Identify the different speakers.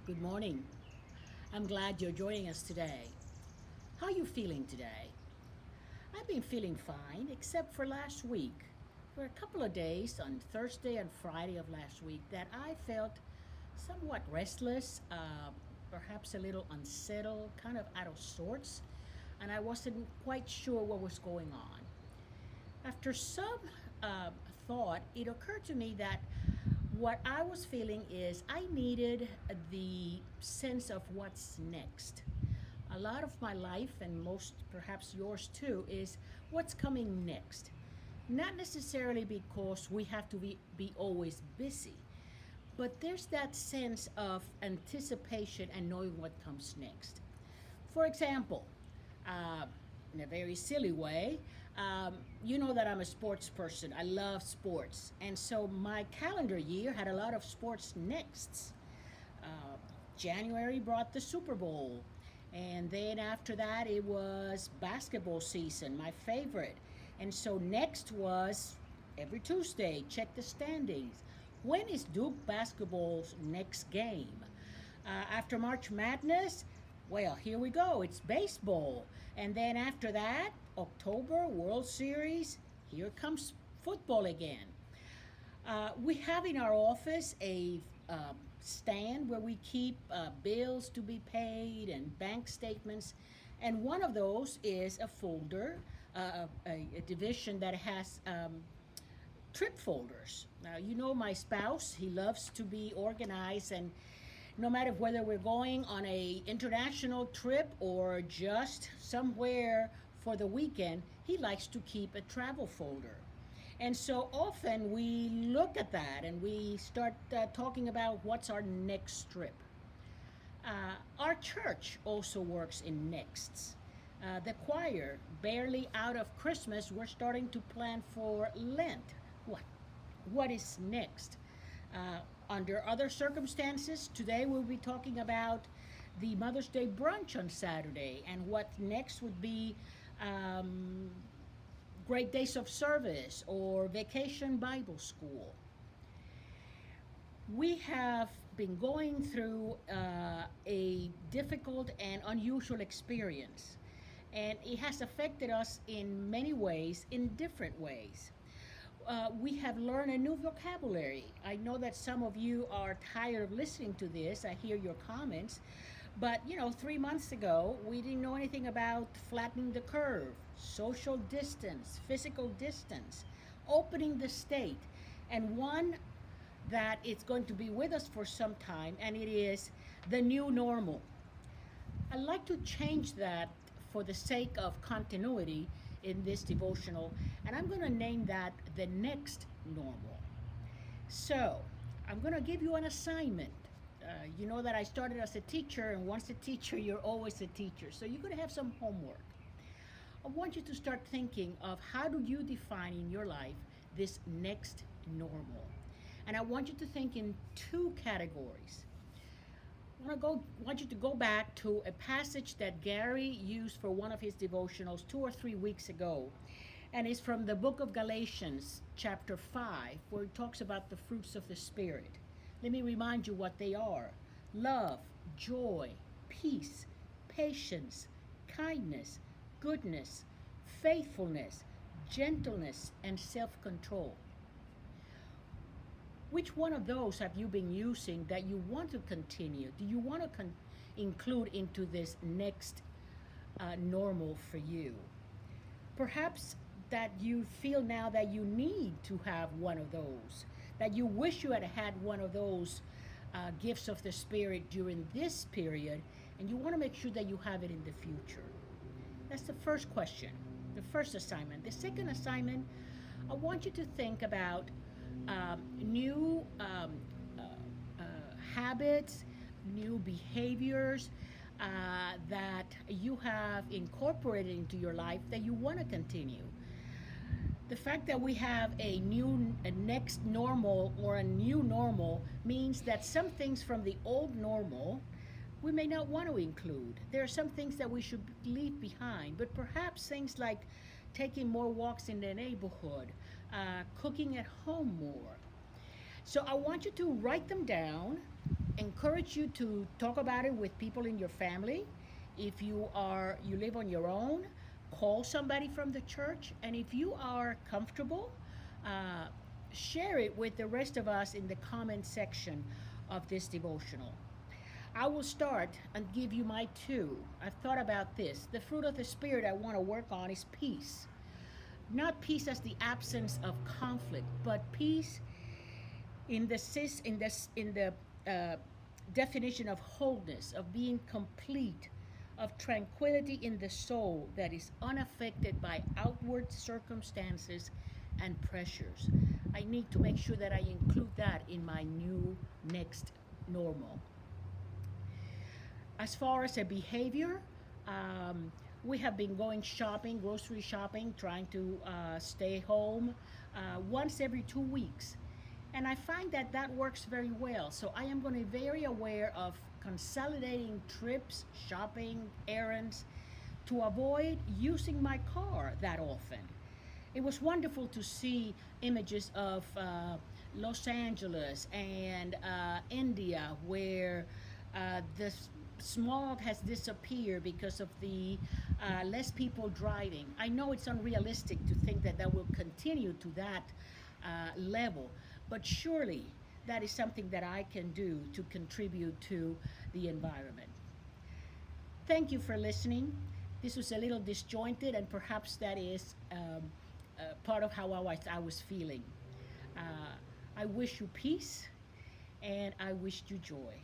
Speaker 1: Good morning. I'm glad you're joining us today. How are you feeling today? I've been feeling fine, except for last week. For a couple of days, on Thursday and Friday of last week, that I felt somewhat restless, perhaps a little unsettled, kind of out of sorts, and I wasn't quite sure what was going on. After some uh, thought, it occurred to me that what I was feeling is I needed the sense of what's next. A lot of my life, and most perhaps yours too, is what's coming next. Not necessarily because we have to be always busy, but there's that sense of anticipation and knowing what comes next. For example, uh, in a very silly way, you know that I'm a sports person. I love sports. And so my calendar year had a lot of sports nexts. Uh, January brought the Super Bowl. And then after that, it was basketball season, my favorite. And so next was every Tuesday, check the standings. When is Duke basketball's next game? After March Madness, well, here we go. It's baseball. And then after that, October, World Series, here comes football again. We have in our office a stand where we keep bills to be paid and bank statements. And one of those is a folder, a division that has trip folders. Now, you know my spouse, he loves to be organized, and no matter whether we're going on a international trip or just somewhere for the weekend, he likes to keep a travel folder. And so often we look at that and we start talking about what's our next trip. Our church also works in nexts. The choir, barely out of Christmas, we're starting to plan for Lent. What? What is next? Under other circumstances, today we'll be talking about the Mother's Day brunch on Saturday, and what next would be um, great days of service or vacation Bible school. We have been going through a difficult and unusual experience, and it has affected us in many ways, in different ways. We have learned a new vocabulary. I know that some of you are tired of listening to this. I hear your comments. But, 3 months ago, we didn't know anything about flattening the curve, social distance, physical distance, opening the state, and one that it's going to be with us for some time, and it is the new normal. I'd like to change that for the sake of continuity in this devotional, and I'm going to name that the next normal. So, I'm going to give you an assignment. You know that I started as a teacher, and once a teacher, you're always a teacher. So, you're going to have some homework. I want you to start thinking of how do you define in your life this next normal. And I want you to think in two categories. Want you to go back to a passage that Gary used for one of his devotionals 2 or 3 weeks ago. And it's from the book of Galatians, chapter 5, where it talks about the fruits of the Spirit. Let me remind you what they are: love, joy, peace, patience, kindness, goodness, faithfulness, gentleness, and self control. Which one of those have you been using that you want to continue? Do you want to include into this next normal for you? Perhaps that you feel now that you need to have one of those, that you wish you had had one of those gifts of the Spirit during this period, and you want to make sure that you have it in the future. That's the first question, the first assignment. The second assignment, I want you to think about new habits, new behaviors that you have incorporated into your life that you want to continue. The fact that we have a next normal or a new normal means that some things from the old normal we may not want to include. There are some things that we should leave behind, but perhaps things like taking more walks in the neighborhood, cooking at home more. So I want you to write them down encourage you to talk about it with people in your family. If you live on your own, call somebody from the church, and if you are comfortable, uh, share it with the rest of us in the comment section of this devotional. I will start and give you my two. I've thought about this. The fruit of the Spirit I want to work on is peace. Not peace as the absence of conflict, but peace in the in the definition of wholeness, of being complete, of tranquility in the soul that is unaffected by outward circumstances and pressures. I need to make sure that I include that in my new next normal. As far as a behavior, we have been going shopping, grocery shopping, trying to stay home once every 2 weeks. And I find that that works very well. So I am going to be very aware of consolidating trips, shopping, errands, to avoid using my car that often. It was wonderful to see images of Los Angeles and India where the smog has disappeared because of the less people driving. I know it's unrealistic to think that that will continue to that level, but surely that is something that I can do to contribute to the environment. Thank you for listening. This was a little disjointed, and perhaps that is part of how I was feeling. Uh, I wish you peace, and I wish you joy.